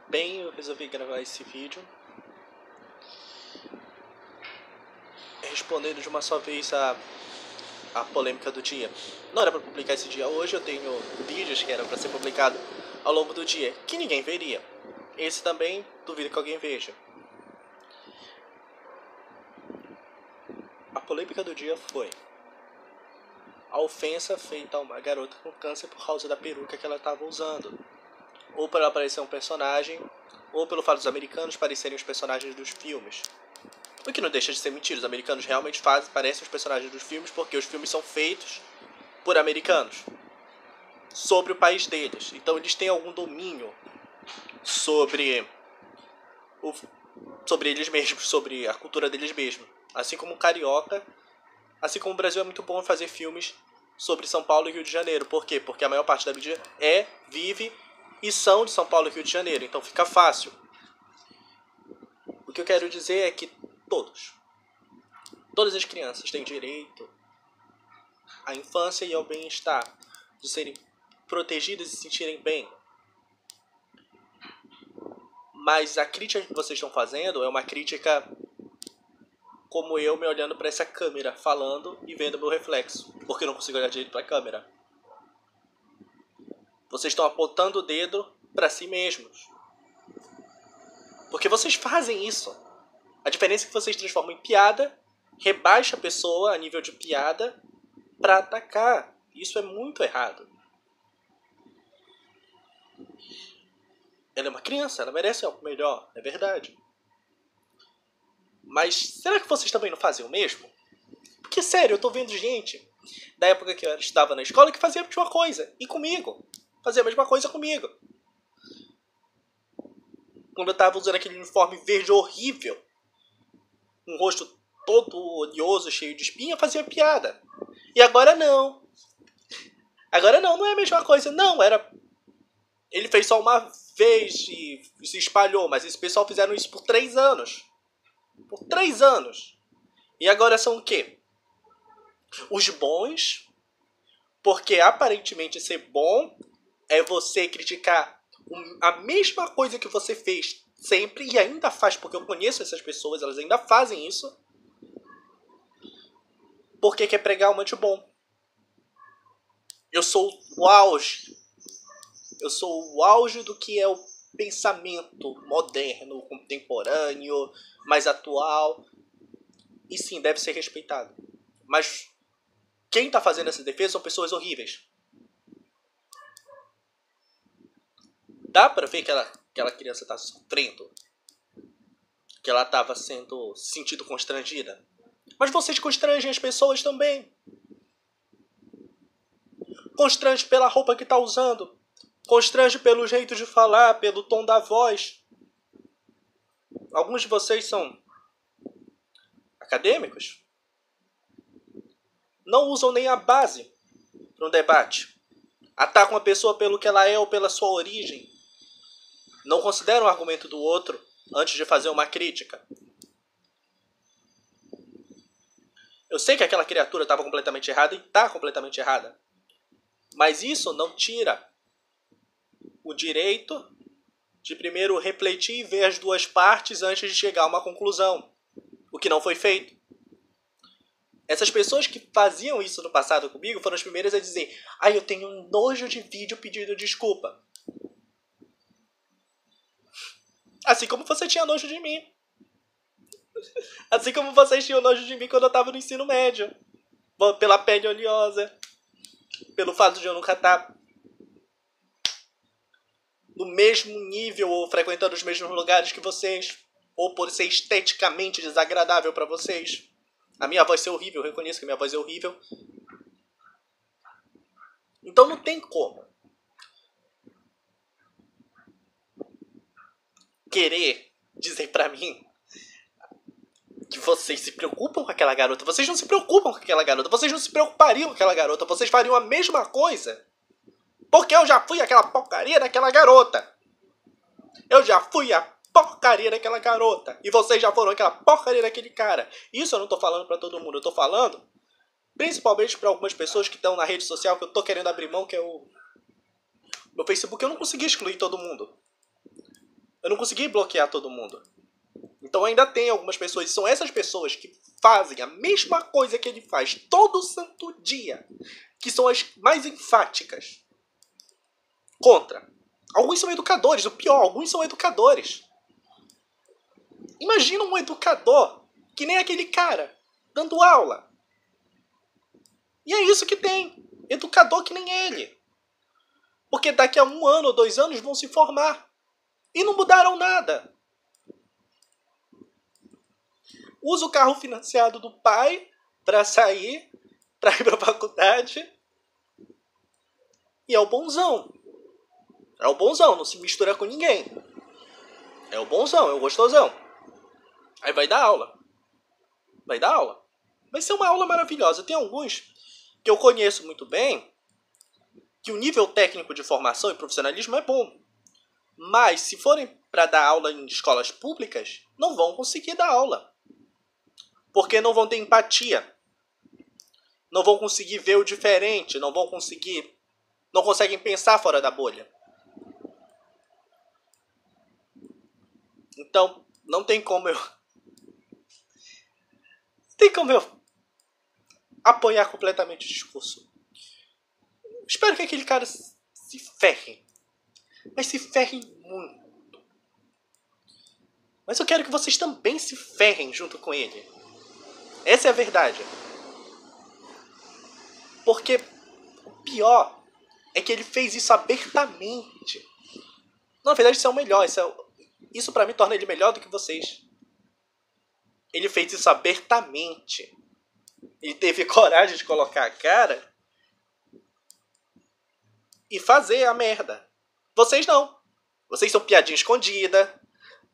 Bem, eu resolvi gravar esse vídeo respondendo de uma só vez a polêmica do dia. Não era para publicar esse dia hoje, eu tenho vídeos que eram para ser publicado ao longo do dia, que ninguém veria. Esse também duvido que alguém veja. A polêmica do dia foi a ofensa feita a uma garota com câncer por causa da peruca que ela estava usando. Ou por ela parecer um personagem, ou pelo fato dos americanos parecerem os personagens dos filmes. O que não deixa de ser mentira, os americanos realmente parecem os personagens dos filmes porque os filmes são feitos por americanos sobre o país deles. Então eles têm algum domínio sobre eles mesmos, sobre a cultura deles mesmos. Assim como o carioca, assim como o Brasil é muito bom em fazer filmes sobre São Paulo e Rio de Janeiro. Por quê? Porque a maior parte da mídia vive e são de São Paulo e Rio de Janeiro. Então fica fácil. O que eu quero dizer é que todas as crianças têm direito à infância e ao bem-estar, de serem protegidas e se sentirem bem. Mas a crítica que vocês estão fazendo é uma crítica como eu me olhando para essa câmera, falando e vendo meu reflexo, porque eu não consigo olhar direito para a câmera. Vocês estão apontando o dedo para si mesmos. Porque vocês fazem isso. A diferença é que vocês transformam em piada, rebaixa a pessoa a nível de piada para atacar. Isso é muito errado. Ela é uma criança, ela merece algo melhor, é verdade. Mas será que vocês também não fazem o mesmo? Porque, sério, eu tô vendo gente da época que eu estava na escola que fazia a mesma coisa. E comigo. Fazia a mesma coisa comigo. Quando eu tava usando aquele uniforme verde horrível, um rosto todo oleoso, cheio de espinha, fazia piada. E agora não. Agora não é a mesma coisa. Não, era... Ele fez só uma vez e se espalhou, mas esse pessoal fizeram isso por 3 anos. Por 3 anos. E agora são o quê? Os bons, porque aparentemente ser bom é você criticar a mesma coisa que você fez sempre e ainda faz, porque eu conheço essas pessoas, elas ainda fazem isso, porque quer pregar uma de bom. Eu sou o auge. Eu sou o auge do que é o pensamento moderno, contemporâneo, mais atual. E sim, deve ser respeitado. Mas quem está fazendo essa defesa são pessoas horríveis. Dá pra ver que aquela criança tá sofrendo. Que ela tava se sentindo constrangida. Mas vocês constrangem as pessoas também. Constrange pela roupa que tá usando. Constrange pelo jeito de falar, pelo tom da voz. Alguns de vocês são acadêmicos. Não usam nem a base para um debate. Atacam a pessoa pelo que ela é ou pela sua origem. Não consideram o argumento do outro antes de fazer uma crítica. Eu sei que aquela criatura estava completamente errada e está completamente errada. Mas isso não tira o direito de primeiro refletir e ver as duas partes antes de chegar a uma conclusão. O que não foi feito. Essas pessoas que faziam isso no passado comigo foram as primeiras a dizer: eu tenho um nojo de vídeo pedindo desculpa. Assim como você tinha nojo de mim. Assim como vocês tinham nojo de mim quando eu estava no ensino médio. Pela pele oleosa. Pelo fato de eu nunca estar no mesmo nível ou frequentando os mesmos lugares que vocês. Ou por ser esteticamente desagradável para vocês. A minha voz é horrível, eu reconheço que a minha voz é horrível. Então não tem como querer dizer pra mim que vocês se preocupam com aquela garota. Vocês não se preocupam com aquela garota. Vocês não se preocupariam com aquela garota. Vocês fariam a mesma coisa. Porque eu já fui aquela porcaria daquela garota. Eu já fui a porcaria daquela garota. E vocês já foram aquela porcaria daquele cara. Isso eu não tô falando pra todo mundo. Eu tô falando principalmente pra algumas pessoas que estão na rede social que eu tô querendo abrir mão, que é o meu Facebook. Eu não consegui excluir todo mundo. Eu não consegui bloquear todo mundo. Então ainda tem algumas pessoas, e são essas pessoas que fazem a mesma coisa que ele faz todo santo dia, que são as mais enfáticas contra. Alguns são educadores, o pior, alguns são educadores. Imagina um educador que nem aquele cara, dando aula. E é isso que tem, educador que nem ele. Porque daqui a 1 ano ou 2 anos vão se formar. E não mudaram nada. Usa o carro financiado do pai para sair, para ir para a faculdade. E é o bonzão. É o bonzão, não se mistura com ninguém. É o bonzão, é o gostosão. Aí vai dar aula. Vai dar aula. Vai ser uma aula maravilhosa. Tem alguns que eu conheço muito bem, que o nível técnico de formação e profissionalismo é bom. Mas se forem para dar aula em escolas públicas, não vão conseguir dar aula. Porque não vão ter empatia. Não vão conseguir ver o diferente. Não conseguem pensar fora da bolha. Então, não tem como eu apoiar completamente o discurso. Espero que aquele cara se ferre. Mas se ferrem muito. Mas eu quero que vocês também se ferrem junto com ele. Essa é a verdade. Porque o pior é que ele fez isso abertamente. Na verdade, isso é o melhor. Isso pra mim torna ele melhor do que vocês. Ele fez isso abertamente. Ele teve coragem de colocar a cara e fazer a merda. Vocês não. Vocês são piadinha escondida.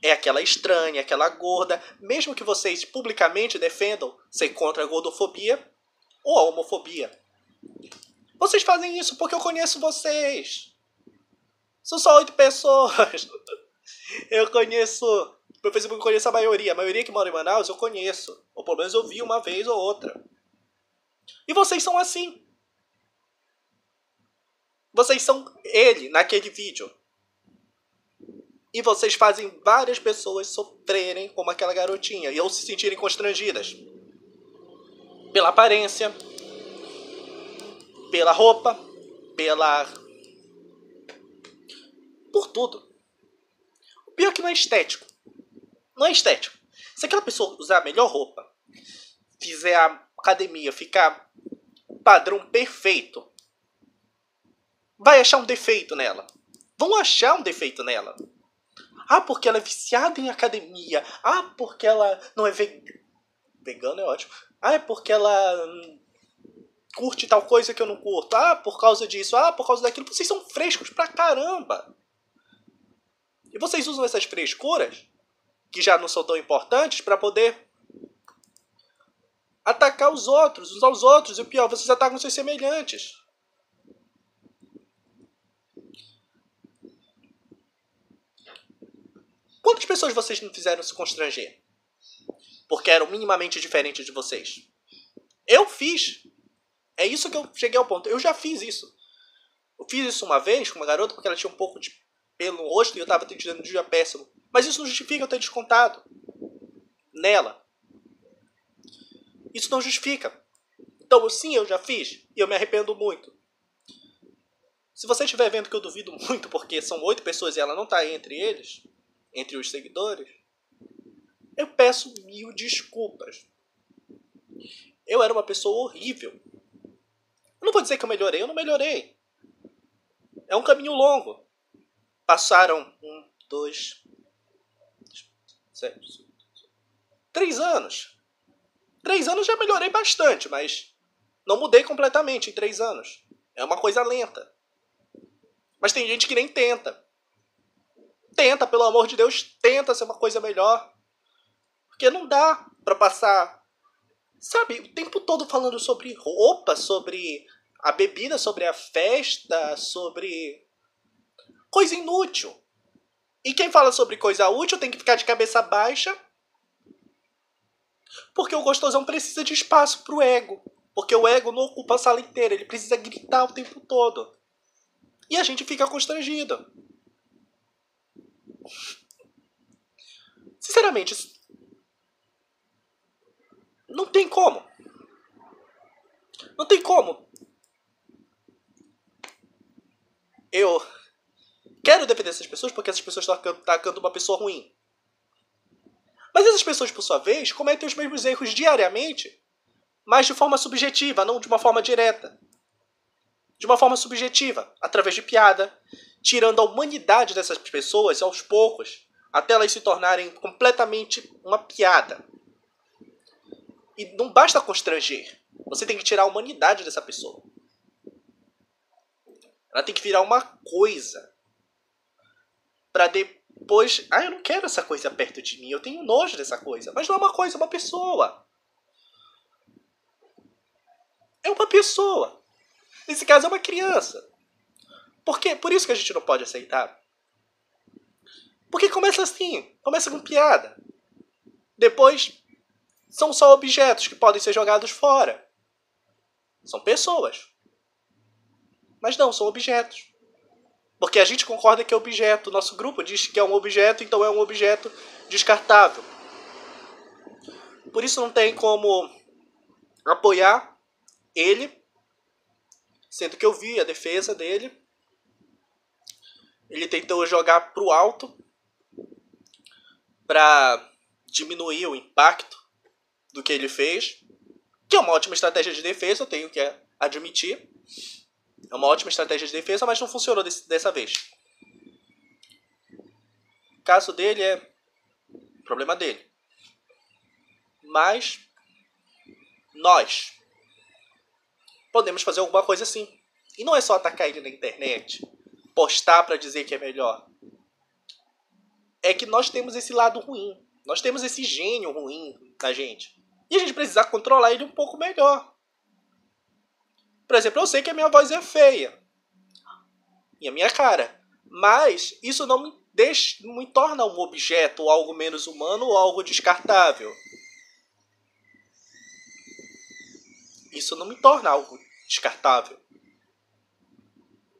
É aquela estranha, aquela gorda. Mesmo que vocês publicamente defendam ser contra a gordofobia ou a homofobia. Vocês fazem isso porque eu conheço vocês. São só 8 pessoas. Eu conheço... No Facebook eu conheço a maioria. A maioria que mora em Manaus eu conheço. Ou pelo menos eu vi uma vez ou outra. E vocês são assim. Vocês são ele naquele vídeo. E vocês fazem várias pessoas sofrerem como aquela garotinha. E ou se sentirem constrangidas. Pela aparência. Pela roupa. Por tudo. O pior é que não é estético. Não é estético. Se aquela pessoa usar a melhor roupa, fizer a academia ficar padrão perfeito, vai achar um defeito nela. Vão achar um defeito nela. Ah, porque ela é viciada em academia. Ah, porque ela não é vegana é ótimo. Ah, é porque ela curte tal coisa que eu não curto. Ah, por causa disso. Ah, por causa daquilo. Vocês são frescos pra caramba. E vocês usam essas frescuras, que já não são tão importantes, pra poder atacar os outros, usar os outros. E o pior, vocês atacam seus semelhantes. Quantas pessoas vocês não fizeram se constranger? Porque eram minimamente diferentes de vocês. Eu fiz. É isso que eu cheguei ao ponto. Eu já fiz isso. Eu fiz isso uma vez com uma garota porque ela tinha um pouco de pelo no rosto e eu tava tendo um dia péssimo. Mas isso não justifica eu ter descontado nela. Isso não justifica. Então, sim, eu já fiz e eu me arrependo muito. Se você estiver vendo que eu duvido muito porque são 8 pessoas e ela não tá entre eles, entre os seguidores, eu peço 1000 desculpas. Eu era uma pessoa horrível. Eu não vou dizer que eu não melhorei. É um caminho longo. Passaram 3 anos. 3 anos já melhorei bastante, mas não mudei completamente em 3 anos. É uma coisa lenta. Mas tem gente que nem tenta. Tenta, pelo amor de Deus, tenta ser uma coisa melhor. Porque não dá pra passar, sabe, o tempo todo falando sobre roupa, sobre a bebida, sobre a festa, sobre coisa inútil. E quem fala sobre coisa útil tem que ficar de cabeça baixa. Porque o gostosão precisa de espaço pro ego. Porque o ego não ocupa a sala inteira, ele precisa gritar o tempo todo. E a gente fica constrangido. Sinceramente, não tem como. Não tem como. Eu quero defender essas pessoas porque essas pessoas estão atacando uma pessoa ruim. Mas essas pessoas, por sua vez, cometem os mesmos erros diariamente, mas de forma subjetiva, não de uma forma direta. De uma forma subjetiva, através de piada, tirando a humanidade dessas pessoas aos poucos, até elas se tornarem completamente uma piada. E não basta constranger, você tem que tirar a humanidade dessa pessoa. Ela tem que virar uma coisa. Pra depois... eu não quero essa coisa perto de mim, eu tenho nojo dessa coisa. Mas não é uma coisa, é uma pessoa. É uma pessoa. Nesse caso é uma criança. Por isso que a gente não pode aceitar. Porque começa assim, começa com piada. Depois são só objetos que podem ser jogados fora. São pessoas. Mas não, são objetos. Porque a gente concorda que é objeto. Nosso grupo diz que é um objeto, então é um objeto descartável. Por isso não tem como apoiar ele, sendo que eu vi a defesa dele. Ele tentou jogar pro alto para diminuir o impacto do que ele fez, que é uma ótima estratégia de defesa, eu tenho que admitir. É uma ótima estratégia de defesa, mas não funcionou dessa vez. O caso dele é problema dele. Mas nós podemos fazer alguma coisa assim. E não é só atacar ele na internet, postar para dizer que é melhor. É que nós temos esse lado ruim. Nós temos esse gênio ruim na gente. E a gente precisa controlar ele um pouco melhor. Por exemplo, eu sei que a minha voz é feia. E a minha cara. Mas isso não me torna um objeto, ou algo menos humano, ou algo descartável. Isso não me torna algo descartável.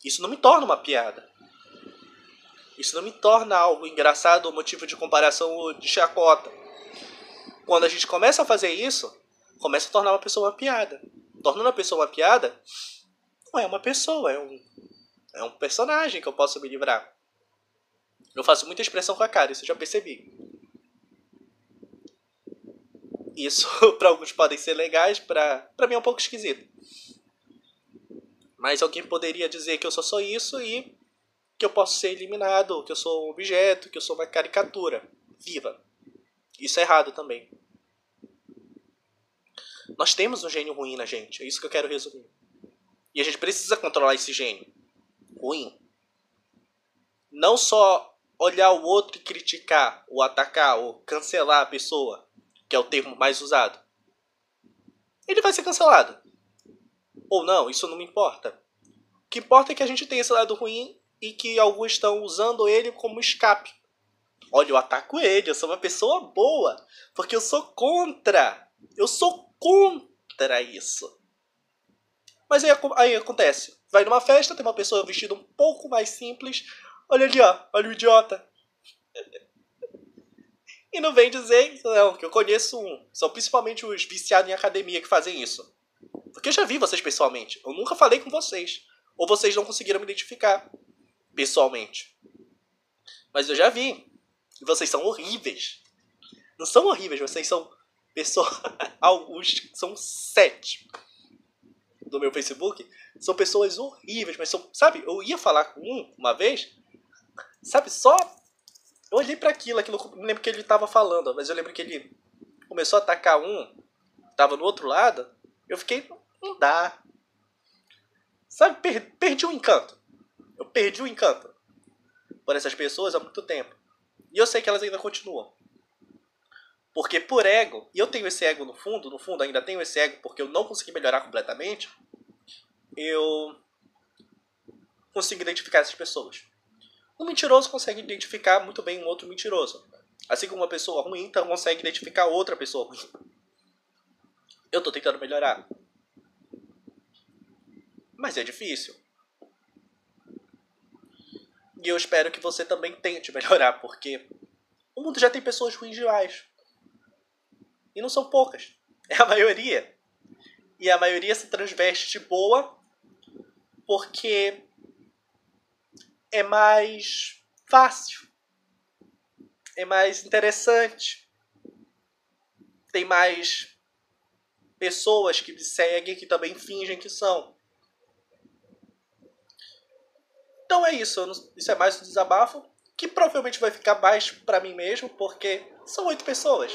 Isso não me torna uma piada. Isso não me torna algo engraçado ou motivo de comparação ou de chacota. Quando a gente começa a fazer isso, começa a tornar uma pessoa uma piada. Tornando a pessoa uma piada, não é uma pessoa, é um personagem que eu posso me livrar. Eu faço muita expressão com a cara, isso eu já percebi. Isso para alguns podem ser legais, para mim é um pouco esquisito. Mas alguém poderia dizer que eu sou só isso e que eu posso ser eliminado, que eu sou um objeto, que eu sou uma caricatura viva. Isso é errado também. Nós temos um gênio ruim na gente, é isso que eu quero resumir. E a gente precisa controlar esse gênio ruim. Não só olhar o outro e criticar, ou atacar, ou cancelar a pessoa, que é o termo mais usado. Ele vai ser cancelado. Ou não, isso não me importa. O que importa é que a gente tem esse lado ruim e que alguns estão usando ele como escape. Olha, eu ataco ele, eu sou uma pessoa boa, porque eu sou contra. Eu sou contra isso. Mas aí acontece. Vai numa festa, tem uma pessoa vestida um pouco mais simples. Olha ali, ó. Olha o idiota. E não vem dizer não, que eu conheço um. São principalmente os viciados em academia que fazem isso. Porque eu já vi vocês pessoalmente. Eu nunca falei com vocês. Ou vocês não conseguiram me identificar pessoalmente. Mas eu já vi. E vocês são horríveis. Não são horríveis, vocês são pessoas... Alguns são 7 do meu Facebook. São pessoas horríveis, mas são... Sabe, eu ia falar com uma vez. Sabe, só... Eu olhei pra aquilo, não lembro o que ele tava falando, mas eu lembro que ele começou a atacar tava no outro lado. Eu fiquei, não dá. Sabe, perdi o encanto. Eu perdi o encanto por essas pessoas há muito tempo. E eu sei que elas ainda continuam. Porque por ego, e eu tenho esse ego no fundo ainda tenho esse ego porque eu não consegui melhorar completamente, eu consigo identificar essas pessoas. Um mentiroso consegue identificar muito bem um outro mentiroso. Assim como uma pessoa ruim então consegue identificar outra pessoa ruim. Eu tô tentando melhorar. Mas é difícil. E eu espero que você também tente melhorar, porque O mundo já tem pessoas ruins demais. E não são poucas. É a maioria. E a maioria se transveste de boa porque é mais fácil. É mais interessante. Tem mais pessoas que me seguem que também fingem que são. Então é isso. Isso é mais um desabafo que provavelmente vai ficar mais pra mim mesmo, porque são 8 pessoas.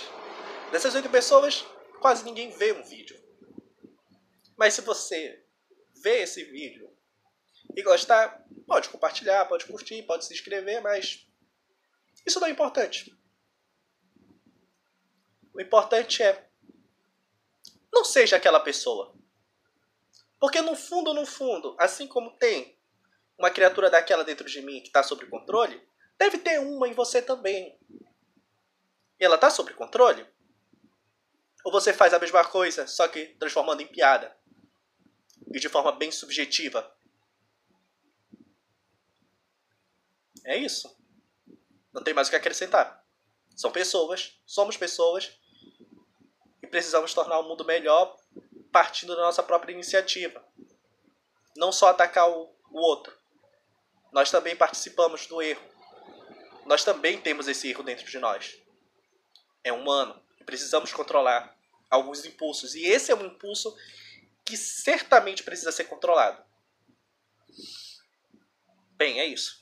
Dessas 8 pessoas, quase ninguém vê um vídeo. Mas se você vê esse vídeo e gostar, pode compartilhar, pode curtir, pode se inscrever, mas isso não é importante. O importante é não seja aquela pessoa. Porque no fundo, assim como tem uma criatura daquela dentro de mim que está sob controle, deve ter uma em você também. E ela está sob controle? Ou você faz a mesma coisa, só que transformando em piada? E de forma bem subjetiva? É isso. Não tem mais o que acrescentar. São pessoas, somos pessoas, e precisamos tornar o mundo melhor partindo da nossa própria iniciativa. Não só atacar o outro. Nós também participamos do erro. Nós também temos esse erro dentro de nós. É humano e precisamos controlar alguns impulsos. E esse é um impulso que certamente precisa ser controlado. Bem, é isso.